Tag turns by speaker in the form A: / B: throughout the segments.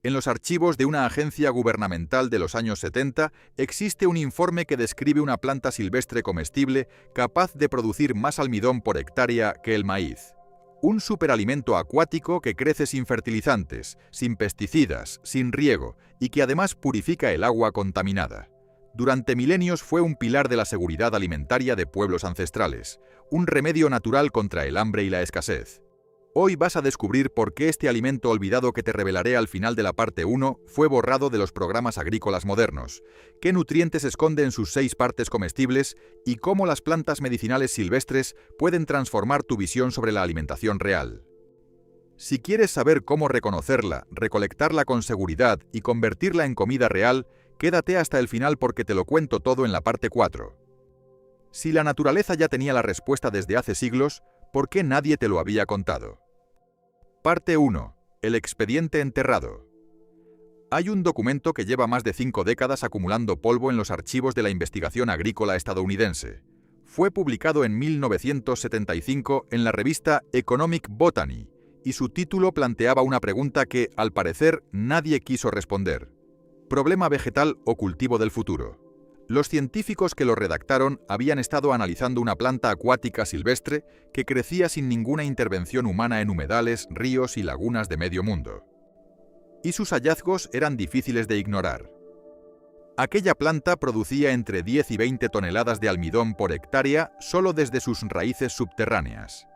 A: En los archivos de una agencia gubernamental de los años 70 existe un informe que describe una planta silvestre comestible capaz de producir más almidón por hectárea que el maíz. Un superalimento acuático que crece sin fertilizantes, sin pesticidas, sin riego y que además purifica el agua contaminada. Durante milenios fue un pilar de la seguridad alimentaria de pueblos ancestrales, un remedio natural contra el hambre y la escasez. Hoy vas a descubrir por qué este alimento olvidado que te revelaré al final de la parte 1 fue borrado de los programas agrícolas modernos, qué nutrientes esconde en sus 6 partes comestibles y cómo las plantas medicinales silvestres pueden transformar tu visión sobre la alimentación real. Si quieres saber cómo reconocerla, recolectarla con seguridad y convertirla en comida real, quédate hasta el final porque te lo cuento todo en la parte 4. Si la naturaleza ya tenía la respuesta desde hace siglos, ¿por qué nadie te lo había contado? Parte 1. El expediente enterrado. Hay un documento que lleva más de 5 décadas acumulando polvo en los archivos de la investigación agrícola estadounidense. Fue publicado en 1975 en la revista Economic Botany, y su título planteaba una pregunta que, al parecer, nadie quiso responder. ¿Problema vegetal o cultivo del futuro? Los científicos que lo redactaron habían estado analizando una planta acuática silvestre que crecía sin ninguna intervención humana en humedales, ríos y lagunas de medio mundo. Y sus hallazgos eran difíciles de ignorar. Aquella planta producía entre 10 y 20 toneladas de almidón por hectárea solo desde sus raíces subterráneas.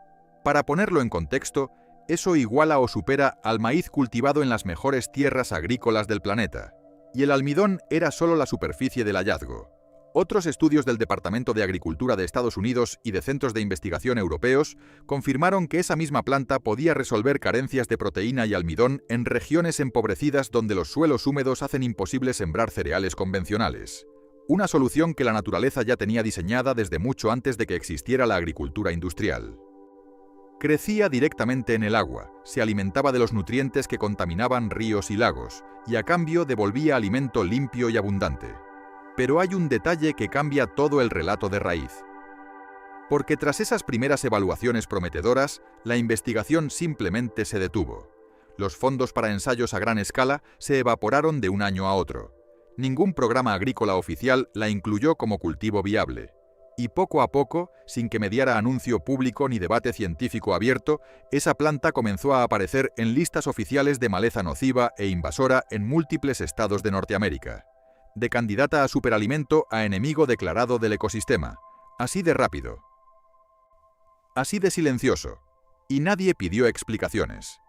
A: Para ponerlo en contexto, eso iguala o supera al maíz cultivado en las mejores tierras agrícolas del planeta. Y el almidón era solo la superficie del hallazgo. Otros estudios del Departamento de Agricultura de Estados Unidos y de centros de investigación europeos confirmaron que esa misma planta podía resolver carencias de proteína y almidón en regiones empobrecidas donde los suelos húmedos hacen imposible sembrar cereales convencionales. Una solución que la naturaleza ya tenía diseñada desde mucho antes de que existiera la agricultura industrial. Crecía directamente en el agua, se alimentaba de los nutrientes que contaminaban ríos y lagos, y a cambio devolvía alimento limpio y abundante. Pero hay un detalle que cambia todo el relato de raíz. Porque tras esas primeras evaluaciones prometedoras, la investigación simplemente se detuvo. Los fondos para ensayos a gran escala se evaporaron de un año a otro. Ningún programa agrícola oficial la incluyó como cultivo viable. Y poco a poco, sin que mediara anuncio público ni debate científico abierto, esa planta comenzó a aparecer en listas oficiales de maleza nociva e invasora en múltiples estados de Norteamérica. De candidata a superalimento a enemigo declarado del ecosistema. Así de rápido. Así de silencioso. Y nadie pidió explicaciones.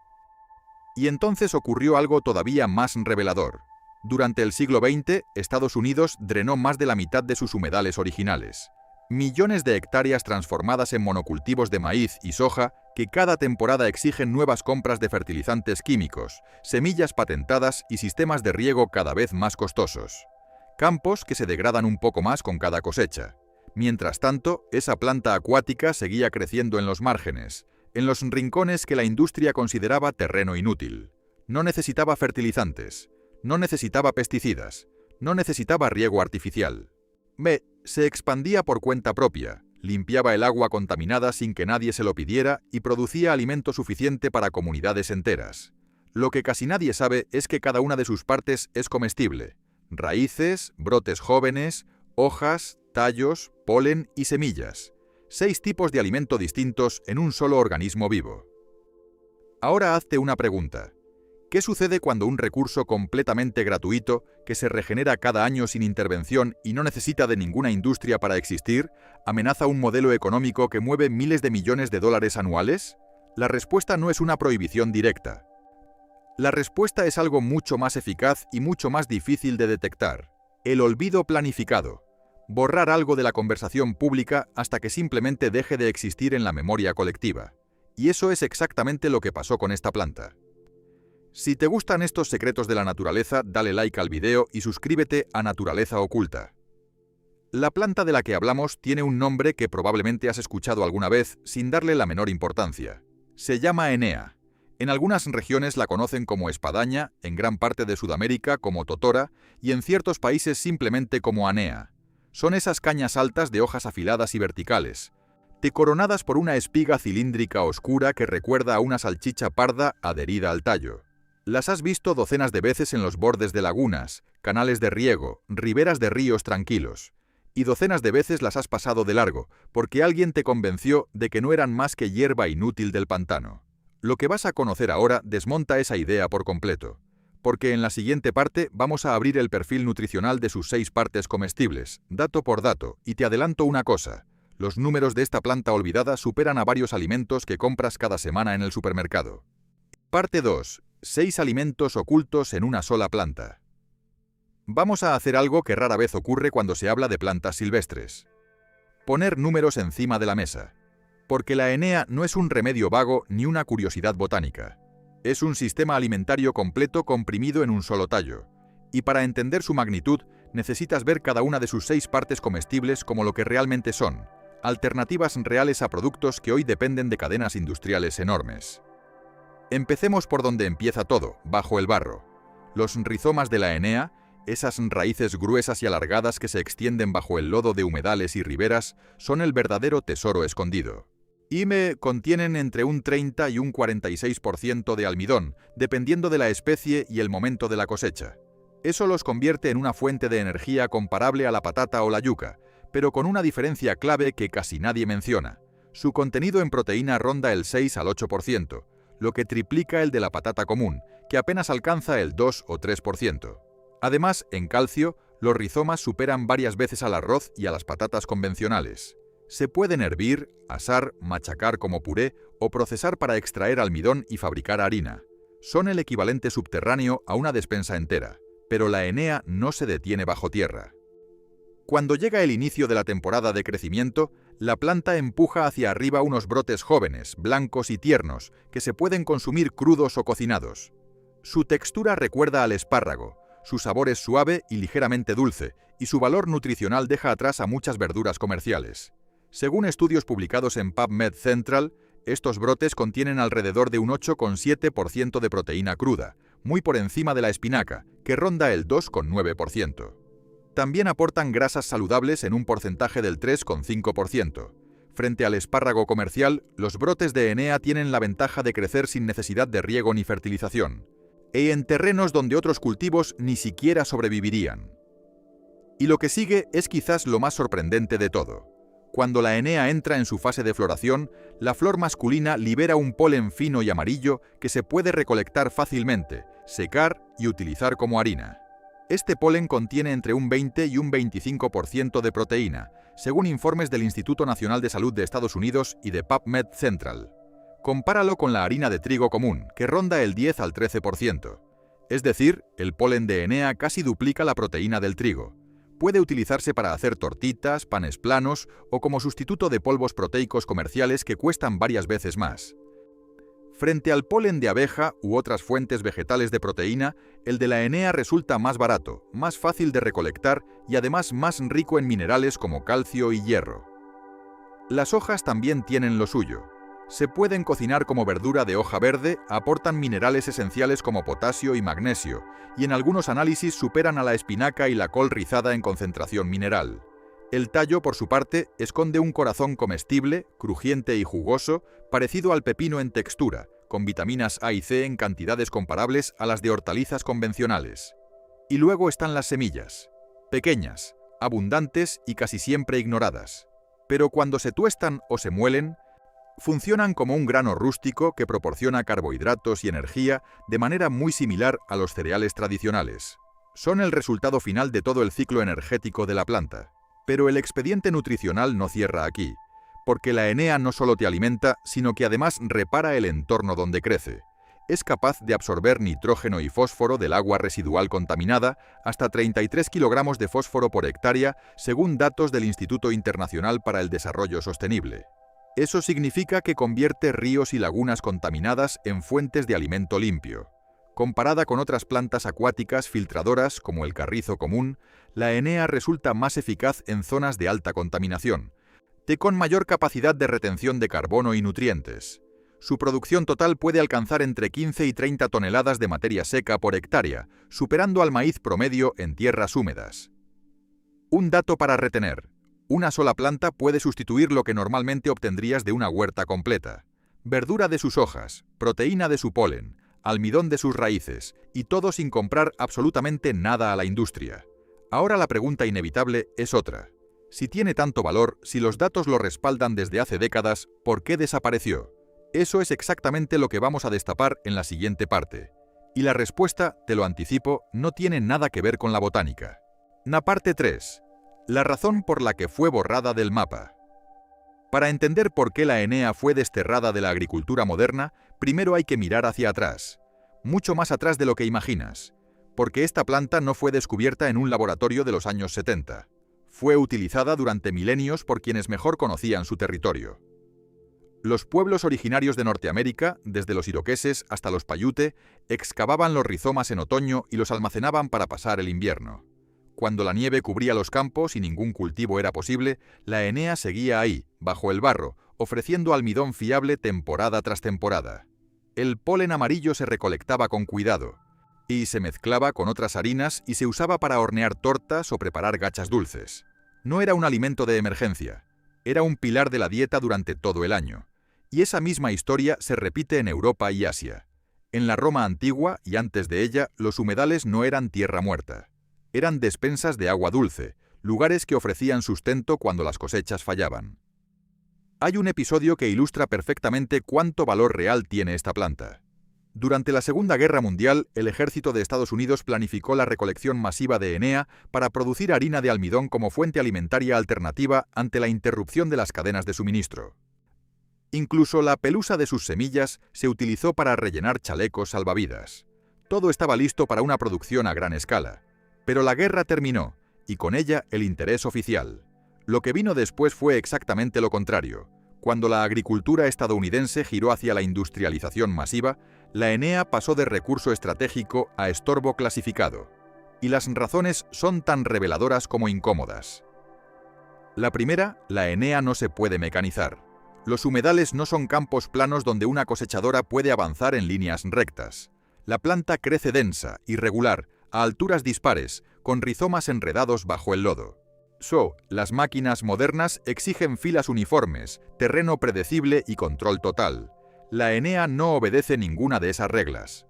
A: Y entonces ocurrió algo todavía más revelador. Durante el siglo XX, Estados Unidos drenó más de la mitad de sus humedales originales. Millones de hectáreas transformadas en monocultivos de maíz y soja que cada temporada exigen nuevas compras de fertilizantes químicos, semillas patentadas y sistemas de riego cada vez más costosos. Campos que se degradan un poco más con cada cosecha. Mientras tanto, esa planta acuática seguía creciendo en los márgenes, en los rincones que la industria consideraba terreno inútil. No necesitaba fertilizantes, no necesitaba pesticidas, no necesitaba riego artificial. Se expandía por cuenta propia, limpiaba el agua contaminada sin que nadie se lo pidiera y producía alimento suficiente para comunidades enteras. Lo que casi nadie sabe es que cada una de sus partes es comestible. Raíces, brotes jóvenes, hojas, tallos, polen y semillas. 6 tipos de alimento distintos en un solo organismo vivo. Ahora hazte una pregunta. ¿Qué sucede cuando un recurso completamente gratuito, que se regenera cada año sin intervención y no necesita de ninguna industria para existir, amenaza un modelo económico que mueve miles de millones de dólares anuales? La respuesta no es una prohibición directa. La respuesta es algo mucho más eficaz y mucho más difícil de detectar. El olvido planificado. Borrar algo de la conversación pública hasta que simplemente deje de existir en la memoria colectiva. Y eso es exactamente lo que pasó con esta planta. Si te gustan estos secretos de la naturaleza, dale like al video y suscríbete a Naturaleza Oculta. La planta de la que hablamos tiene un nombre que probablemente has escuchado alguna vez sin darle la menor importancia. Se llama enea. En algunas regiones la conocen como espadaña, en gran parte de Sudamérica como totora y en ciertos países simplemente como anea. Son esas cañas altas de hojas afiladas y verticales, coronadas por una espiga cilíndrica oscura que recuerda a una salchicha parda adherida al tallo. Las has visto docenas de veces en los bordes de lagunas, canales de riego, riberas de ríos tranquilos. Y docenas de veces las has pasado de largo, porque alguien te convenció de que no eran más que hierba inútil del pantano. Lo que vas a conocer ahora desmonta esa idea por completo, porque en la siguiente parte vamos a abrir el perfil nutricional de sus 6 partes comestibles, dato por dato, y te adelanto una cosa. Los números de esta planta olvidada superan a varios alimentos que compras cada semana en el supermercado. Parte 2. 6 alimentos ocultos en una sola planta. Vamos a hacer algo que rara vez ocurre cuando se habla de plantas silvestres. Poner números encima de la mesa. Porque la Aenea no es un remedio vago ni una curiosidad botánica. Es un sistema alimentario completo comprimido en un solo tallo. Y para entender su magnitud, necesitas ver cada una de sus 6 partes comestibles como lo que realmente son, alternativas reales a productos que hoy dependen de cadenas industriales enormes. Empecemos por donde empieza todo, bajo el barro. Los rizomas de la Aenea, esas raíces gruesas y alargadas que se extienden bajo el lodo de humedales y riberas, son el verdadero tesoro escondido. Contienen entre un 30 y un 46% de almidón, dependiendo de la especie y el momento de la cosecha. Eso los convierte en una fuente de energía comparable a la patata o la yuca, pero con una diferencia clave que casi nadie menciona. Su contenido en proteína ronda el 6 al 8%, lo que triplica el de la patata común, que apenas alcanza el 2 o 3%. Además, en calcio, los rizomas superan varias veces al arroz y a las patatas convencionales. Se pueden hervir, asar, machacar como puré o procesar para extraer almidón y fabricar harina. Son el equivalente subterráneo a una despensa entera, pero la Aenea no se detiene bajo tierra. Cuando llega el inicio de la temporada de crecimiento, la planta empuja hacia arriba unos brotes jóvenes, blancos y tiernos, que se pueden consumir crudos o cocinados. Su textura recuerda al espárrago, su sabor es suave y ligeramente dulce, y su valor nutricional deja atrás a muchas verduras comerciales. Según estudios publicados en PubMed Central, estos brotes contienen alrededor de un 8,7% de proteína cruda, muy por encima de la espinaca, que ronda el 2,9%. También aportan grasas saludables en un porcentaje del 3,5%. Frente al espárrago comercial, los brotes de Aenea tienen la ventaja de crecer sin necesidad de riego ni fertilización, y en terrenos donde otros cultivos ni siquiera sobrevivirían. Y lo que sigue es quizás lo más sorprendente de todo. Cuando la Aenea entra en su fase de floración, la flor masculina libera un polen fino y amarillo que se puede recolectar fácilmente, secar y utilizar como harina. Este polen contiene entre un 20 y un 25% de proteína, según informes del Instituto Nacional de Salud de Estados Unidos y de PubMed Central. Compáralo con la harina de trigo común, que ronda el 10 al 13%. Es decir, el polen de Aenea casi duplica la proteína del trigo. Puede utilizarse para hacer tortitas, panes planos o como sustituto de polvos proteicos comerciales que cuestan varias veces más. Frente al polen de abeja u otras fuentes vegetales de proteína, el de la Aenea resulta más barato, más fácil de recolectar y además más rico en minerales como calcio y hierro. Las hojas también tienen lo suyo. Se pueden cocinar como verdura de hoja verde, aportan minerales esenciales como potasio y magnesio, y en algunos análisis superan a la espinaca y la col rizada en concentración mineral. El tallo, por su parte, esconde un corazón comestible, crujiente y jugoso, parecido al pepino en textura, con vitaminas A y C en cantidades comparables a las de hortalizas convencionales. Y luego están las semillas, pequeñas, abundantes y casi siempre ignoradas. Pero cuando se tuestan o se muelen, funcionan como un grano rústico que proporciona carbohidratos y energía de manera muy similar a los cereales tradicionales. Son el resultado final de todo el ciclo energético de la planta. Pero el expediente nutricional no cierra aquí, porque la Aenea no solo te alimenta, sino que además repara el entorno donde crece. Es capaz de absorber nitrógeno y fósforo del agua residual contaminada, hasta 33 kilogramos de fósforo por hectárea, según datos del Instituto Internacional para el Desarrollo Sostenible. Eso significa que convierte ríos y lagunas contaminadas en fuentes de alimento limpio. Comparada con otras plantas acuáticas filtradoras como el carrizo común, la Aenea resulta más eficaz en zonas de alta contaminación, con mayor capacidad de retención de carbono y nutrientes. Su producción total puede alcanzar entre 15 y 30 toneladas de materia seca por hectárea, superando al maíz promedio en tierras húmedas. Un dato para retener. Una sola planta puede sustituir lo que normalmente obtendrías de una huerta completa. Verdura de sus hojas, proteína de su polen, almidón de sus raíces, y todo sin comprar absolutamente nada a la industria. Ahora la pregunta inevitable es otra. Si tiene tanto valor, si los datos lo respaldan desde hace décadas, ¿por qué desapareció? Eso es exactamente lo que vamos a destapar en la siguiente parte. Y la respuesta, te lo anticipo, no tiene nada que ver con la botánica. Parte 3. La razón por la que fue borrada del mapa. Para entender por qué la Enea fue desterrada de la agricultura moderna, primero hay que mirar hacia atrás, mucho más atrás de lo que imaginas, porque esta planta no fue descubierta en un laboratorio de los años 70. Fue utilizada durante milenios por quienes mejor conocían su territorio. Los pueblos originarios de Norteamérica, desde los iroqueses hasta los paiute, excavaban los rizomas en otoño y los almacenaban para pasar el invierno. Cuando la nieve cubría los campos y ningún cultivo era posible, la Enea seguía ahí, bajo el barro, ofreciendo almidón fiable temporada tras temporada. El polen amarillo se recolectaba con cuidado, y se mezclaba con otras harinas y se usaba para hornear tortas o preparar gachas dulces. No era un alimento de emergencia, era un pilar de la dieta durante todo el año. Y esa misma historia se repite en Europa y Asia. En la Roma antigua y antes de ella, los humedales no eran tierra muerta. Eran despensas de agua dulce, lugares que ofrecían sustento cuando las cosechas fallaban. Hay un episodio que ilustra perfectamente cuánto valor real tiene esta planta. Durante la Segunda Guerra Mundial, el ejército de Estados Unidos planificó la recolección masiva de Enea para producir harina de almidón como fuente alimentaria alternativa ante la interrupción de las cadenas de suministro. Incluso la pelusa de sus semillas se utilizó para rellenar chalecos salvavidas. Todo estaba listo para una producción a gran escala. Pero la guerra terminó, y con ella el interés oficial. Lo que vino después fue exactamente lo contrario. Cuando la agricultura estadounidense giró hacia la industrialización masiva, la Enea pasó de recurso estratégico a estorbo clasificado. Y las razones son tan reveladoras como incómodas. La primera, la Enea no se puede mecanizar. Los humedales no son campos planos donde una cosechadora puede avanzar en líneas rectas. La planta crece densa, irregular, a alturas dispares, con rizomas enredados bajo el lodo. Las máquinas modernas exigen filas uniformes, terreno predecible y control total. La Enea no obedece ninguna de esas reglas.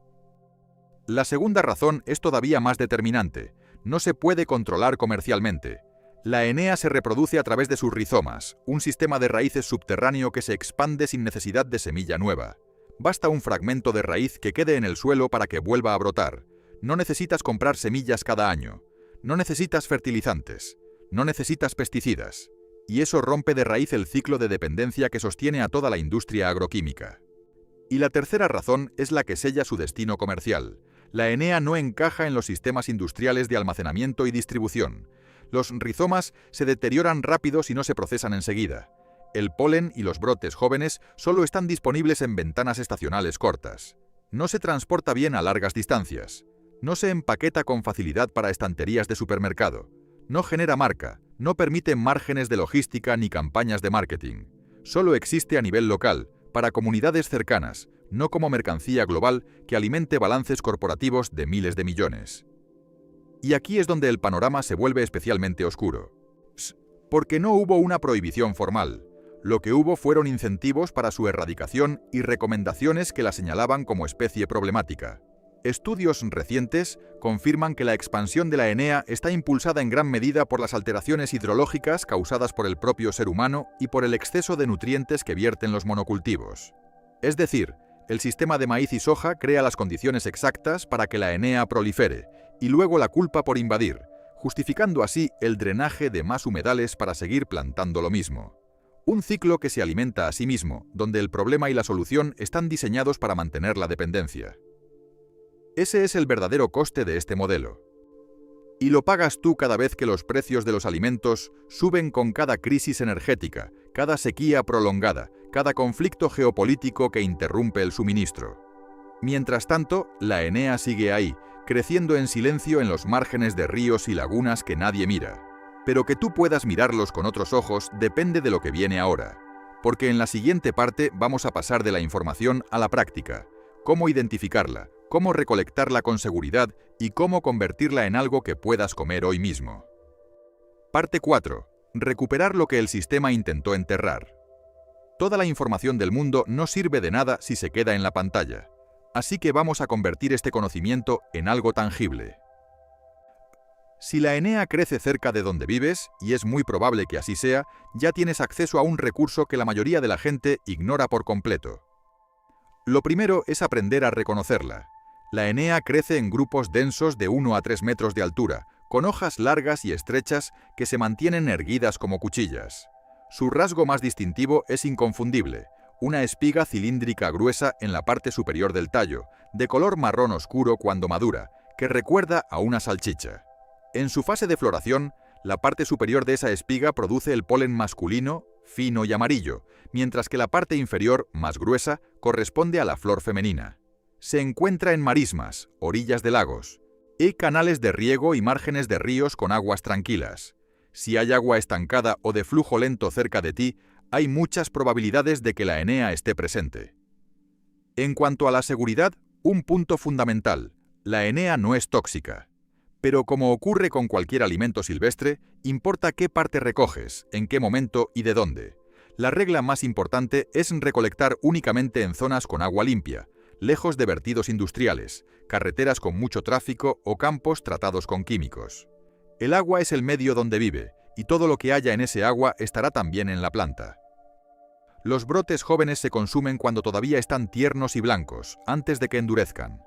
A: La segunda razón es todavía más determinante. No se puede controlar comercialmente. La Enea se reproduce a través de sus rizomas, un sistema de raíces subterráneo que se expande sin necesidad de semilla nueva. Basta un fragmento de raíz que quede en el suelo para que vuelva a brotar. No necesitas comprar semillas cada año. No necesitas fertilizantes. No necesitas pesticidas. Y eso rompe de raíz el ciclo de dependencia que sostiene a toda la industria agroquímica. Y la tercera razón es la que sella su destino comercial. La Enea no encaja en los sistemas industriales de almacenamiento y distribución. Los rizomas se deterioran rápido si no se procesan enseguida. El polen y los brotes jóvenes solo están disponibles en ventanas estacionales cortas. No se transporta bien a largas distancias. No se empaqueta con facilidad para estanterías de supermercado. No genera marca, no permite márgenes de logística ni campañas de marketing. Solo existe a nivel local, para comunidades cercanas, no como mercancía global que alimente balances corporativos de miles de millones. Y aquí es donde el panorama se vuelve especialmente oscuro. Porque no hubo una prohibición formal. Lo que hubo fueron incentivos para su erradicación y recomendaciones que la señalaban como especie problemática. Estudios recientes confirman que la expansión de la Enea está impulsada en gran medida por las alteraciones hidrológicas causadas por el propio ser humano y por el exceso de nutrientes que vierten los monocultivos. Es decir, el sistema de maíz y soja crea las condiciones exactas para que la Enea prolifere, y luego la culpa por invadir, justificando así el drenaje de más humedales para seguir plantando lo mismo. Un ciclo que se alimenta a sí mismo, donde el problema y la solución están diseñados para mantener la dependencia. Ese es el verdadero coste de este modelo. Y lo pagas tú cada vez que los precios de los alimentos suben con cada crisis energética, cada sequía prolongada, cada conflicto geopolítico que interrumpe el suministro. Mientras tanto, la Enea sigue ahí, creciendo en silencio en los márgenes de ríos y lagunas que nadie mira. Pero que tú puedas mirarlos con otros ojos depende de lo que viene ahora. Porque en la siguiente parte vamos a pasar de la información a la práctica. Cómo identificarla, cómo recolectarla con seguridad y cómo convertirla en algo que puedas comer hoy mismo. Parte 4. Recuperar lo que el sistema intentó enterrar. Toda la información del mundo no sirve de nada si se queda en la pantalla. Así que vamos a convertir este conocimiento en algo tangible. Si la Enea crece cerca de donde vives, y es muy probable que así sea, ya tienes acceso a un recurso que la mayoría de la gente ignora por completo. Lo primero es aprender a reconocerla. La Enea crece en grupos densos de 1 a 3 metros de altura, con hojas largas y estrechas que se mantienen erguidas como cuchillas. Su rasgo más distintivo es inconfundible: una espiga cilíndrica gruesa en la parte superior del tallo, de color marrón oscuro cuando madura, que recuerda a una salchicha. En su fase de floración, la parte superior de esa espiga produce el polen masculino, fino y amarillo, mientras que la parte inferior, más gruesa, corresponde a la flor femenina. Se encuentra en marismas, orillas de lagos, y canales de riego y márgenes de ríos con aguas tranquilas. Si hay agua estancada o de flujo lento cerca de ti, hay muchas probabilidades de que la Enea esté presente. En cuanto a la seguridad, un punto fundamental: la Enea no es tóxica. Pero como ocurre con cualquier alimento silvestre, importa qué parte recoges, en qué momento y de dónde. La regla más importante es recolectar únicamente en zonas con agua limpia, lejos de vertidos industriales, carreteras con mucho tráfico o campos tratados con químicos. El agua es el medio donde vive, y todo lo que haya en ese agua estará también en la planta. Los brotes jóvenes se consumen cuando todavía están tiernos y blancos, antes de que endurezcan.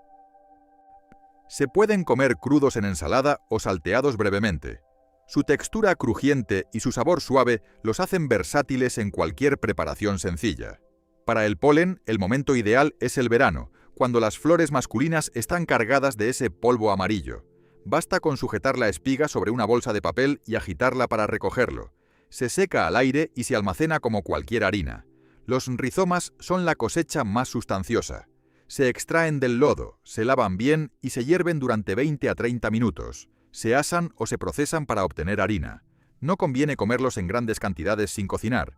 A: Se pueden comer crudos en ensalada o salteados brevemente. Su textura crujiente y su sabor suave los hacen versátiles en cualquier preparación sencilla. Para el polen, el momento ideal es el verano, cuando las flores masculinas están cargadas de ese polvo amarillo. Basta con sujetar la espiga sobre una bolsa de papel y agitarla para recogerlo. Se seca al aire y se almacena como cualquier harina. Los rizomas son la cosecha más sustanciosa. Se extraen del lodo, se lavan bien y se hierven durante 20 a 30 minutos. Se asan o se procesan para obtener harina. No conviene comerlos en grandes cantidades sin cocinar,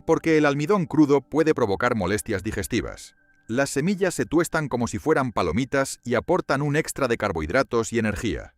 A: porque el almidón crudo puede provocar molestias digestivas. Las semillas se tuestan como si fueran palomitas y aportan un extra de carbohidratos y energía.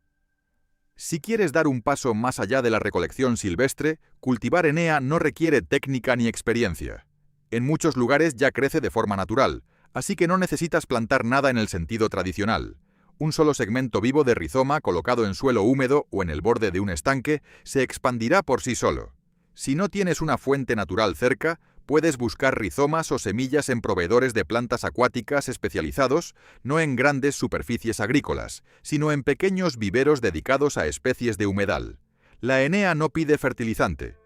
A: Si quieres dar un paso más allá de la recolección silvestre, cultivar Enea no requiere técnica ni experiencia. En muchos lugares ya crece de forma natural, así que no necesitas plantar nada en el sentido tradicional. Un solo segmento vivo de rizoma colocado en suelo húmedo o en el borde de un estanque se expandirá por sí solo. Si no tienes una fuente natural cerca, puedes buscar rizomas o semillas en proveedores de plantas acuáticas especializados, no en grandes superficies agrícolas, sino en pequeños viveros dedicados a especies de humedal. La Enea no pide fertilizante,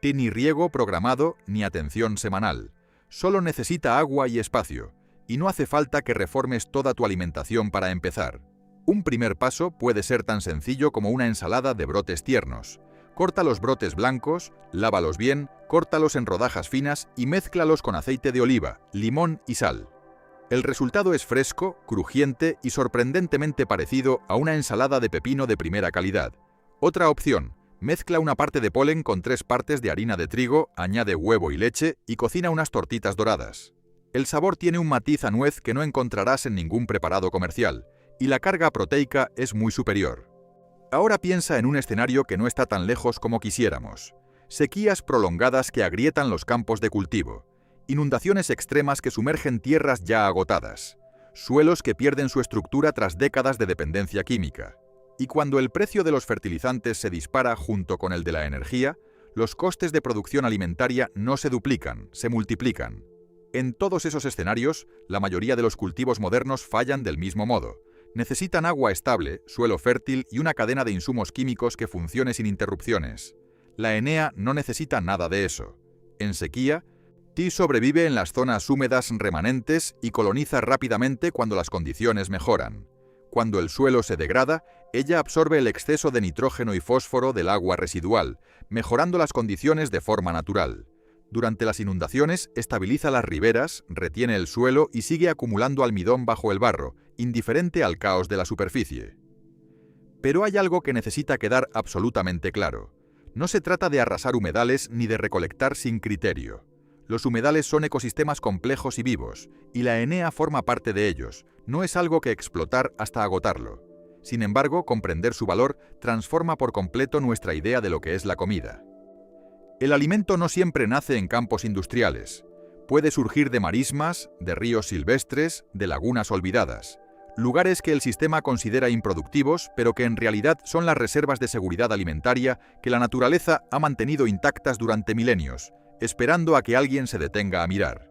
A: ni riego programado ni atención semanal. Solo necesita agua y espacio. Y no hace falta que reformes toda tu alimentación para empezar. Un primer paso puede ser tan sencillo como una ensalada de brotes tiernos. Corta los brotes blancos, lávalos bien, córtalos en rodajas finas y mézclalos con aceite de oliva, limón y sal. El resultado es fresco, crujiente y sorprendentemente parecido a una ensalada de pepino de primera calidad. Otra opción: mezcla una parte de polen con 3 partes de harina de trigo, añade huevo y leche y cocina unas tortitas doradas. El sabor tiene un matiz a nuez que no encontrarás en ningún preparado comercial, y la carga proteica es muy superior. Ahora piensa en un escenario que no está tan lejos como quisiéramos. Sequías prolongadas que agrietan los campos de cultivo, inundaciones extremas que sumergen tierras ya agotadas, suelos que pierden su estructura tras décadas de dependencia química. Y cuando el precio de los fertilizantes se dispara junto con el de la energía, los costes de producción alimentaria no se duplican, se multiplican. En todos esos escenarios, la mayoría de los cultivos modernos fallan del mismo modo. Necesitan agua estable, suelo fértil y una cadena de insumos químicos que funcione sin interrupciones. La Enea no necesita nada de eso. En sequía, sobrevive en las zonas húmedas remanentes y coloniza rápidamente cuando las condiciones mejoran. Cuando el suelo se degrada, ella absorbe el exceso de nitrógeno y fósforo del agua residual, mejorando las condiciones de forma natural. Durante las inundaciones, estabiliza las riberas, retiene el suelo y sigue acumulando almidón bajo el barro, indiferente al caos de la superficie. Pero hay algo que necesita quedar absolutamente claro. No se trata de arrasar humedales ni de recolectar sin criterio. Los humedales son ecosistemas complejos y vivos, y la Enea forma parte de ellos. No es algo que explotar hasta agotarlo. Sin embargo, comprender su valor transforma por completo nuestra idea de lo que es la comida. El alimento no siempre nace en campos industriales. Puede surgir de marismas, de ríos silvestres, de lagunas olvidadas. Lugares que el sistema considera improductivos, pero que en realidad son las reservas de seguridad alimentaria que la naturaleza ha mantenido intactas durante milenios, esperando a que alguien se detenga a mirar.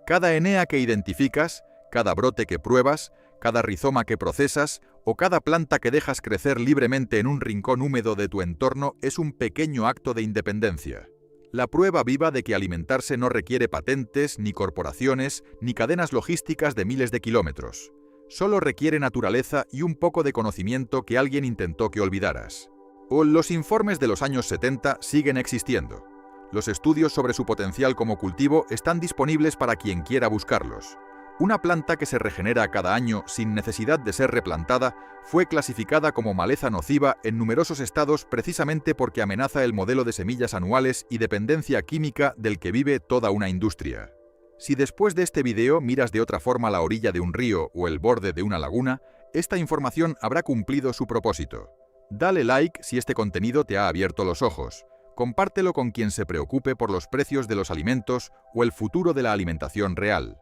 A: Cada enea que identificas, cada brote que pruebas, cada rizoma que procesas o cada planta que dejas crecer libremente en un rincón húmedo de tu entorno es un pequeño acto de independencia. La prueba viva de que alimentarse no requiere patentes, ni corporaciones, ni cadenas logísticas de miles de kilómetros. Solo requiere naturaleza y un poco de conocimiento que alguien intentó que olvidaras. Los informes de los años 70 siguen existiendo. Los estudios sobre su potencial como cultivo están disponibles para quien quiera buscarlos. Una planta que se regenera cada año sin necesidad de ser replantada fue clasificada como maleza nociva en numerosos estados precisamente porque amenaza el modelo de semillas anuales y dependencia química del que vive toda una industria. Si después de este video miras de otra forma la orilla de un río o el borde de una laguna, esta información habrá cumplido su propósito. Dale like si este contenido te ha abierto los ojos. Compártelo con quien se preocupe por los precios de los alimentos o el futuro de la alimentación real.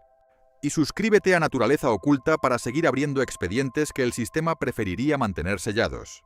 A: Y suscríbete a Naturaleza Oculta para seguir abriendo expedientes que el sistema preferiría mantener sellados.